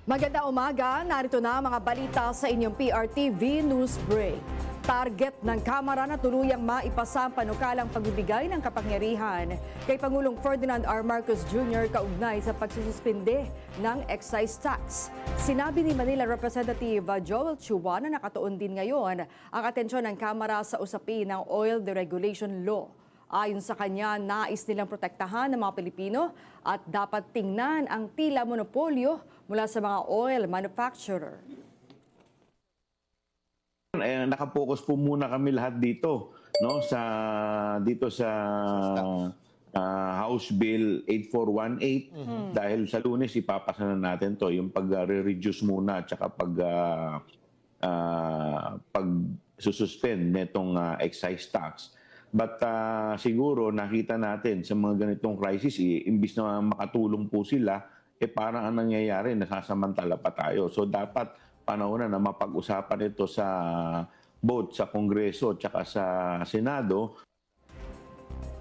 Magandang umaga, narito na ang mga balita sa inyong PRTV News Break. Target ng Kamara na tuluyang maipasa ang panukalang pagbibigay ng kapangyarihan kay Pangulong Ferdinand R. Marcos Jr. kaugnay sa pagsususpinde ng excise tax. Sinabi ni Manila Representative Joel Chua na nakatuon din ngayon ang atensyon ng Kamara sa usapin ng Oil Deregulation Law. Ayon sa kanya, nais nilang protektahan ng mga Pilipino at dapat tingnan ang tila monopolyo mula sa mga oil manufacturer. Nakapokus po muna kami lahat dito, no, dito sa House Bill 8418 dahil sa Lunes ipapasa na natin to yung pag-reduce muna at saka pag-suspend netong excise tax. But siguro nakita natin sa mga ganitong crisis, imbis na makatulong po sila, parang ang nangyayari, nasasamantala pa tayo. So dapat panahon na mapag-usapan ito both sa Kongreso at saka sa Senado.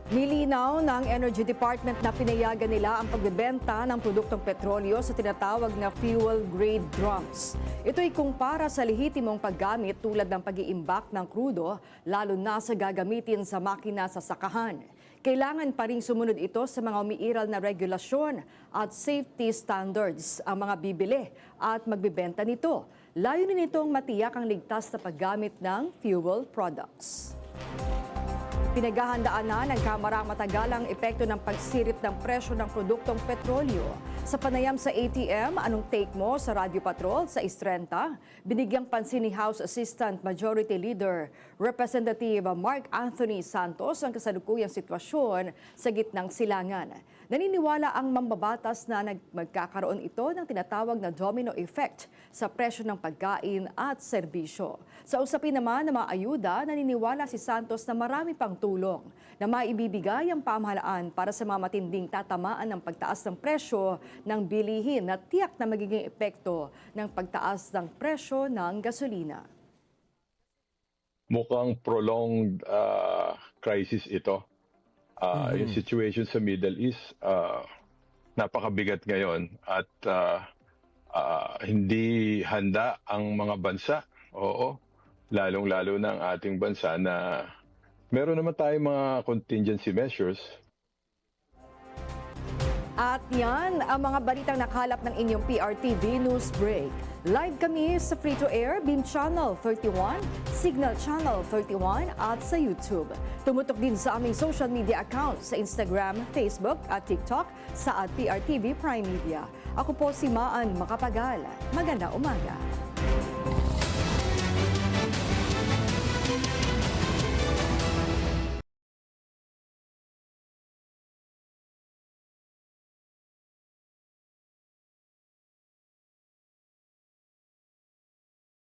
Nilinaw ng Energy Department na pinayagan nila ang pagbebenta ng produktong petrolyo sa tinatawag na fuel-grade drums. Ito ay kumpara sa lehitimong paggamit tulad ng pag-iimbak ng krudo, lalo na sa gagamitin sa makina sa sakahan. Kailangan pa rin sumunod ito sa mga umiiral na regulasyon at safety standards ang mga bibili at magbebenta nito. Layunin nitong matiyak ang ligtas na paggamit ng fuel products. Pinaghahandaan na ng Kamara ang matagalang epekto ng pagsirit ng presyo ng produktong petrolyo. Sa panayam sa ATM, anong take mo sa Radyo Patrol sa Istrenta? Binigyang pansin ni House Assistant Majority Leader Representative Mark Anthony Santos ang kasalukuyang sitwasyon sa gitnang silangan. Naniniwala ang mambabatas na magkakaroon ito ng tinatawag na domino effect sa presyo ng pagkain at serbisyo. Sa usapin naman ng mga ayuda, naniniwala si Santos na marami pang tulong na maibibigay ang pamahalaan para sa mga matinding tatamaan ng pagtaas ng presyo ng bilihin na tiyak na magiging epekto ng pagtaas ng presyo ng gasolina. Mukhang prolonged crisis ito. Yung situation sa Middle East, napakabigat ngayon at hindi handa ang mga bansa. Oo, lalong-lalo na ang ating bansa na meron naman tayong mga contingency measures. At yan ang mga balitang nakalap ng inyong PRTV News Break. Live kami sa free-to-air Beam Channel 31, Signal Channel 31 at sa YouTube. Tumutok din sa aming social media accounts sa Instagram, Facebook at TikTok sa @PRTV Prime Media. Ako po si Maan Macapagal. Magandang umaga.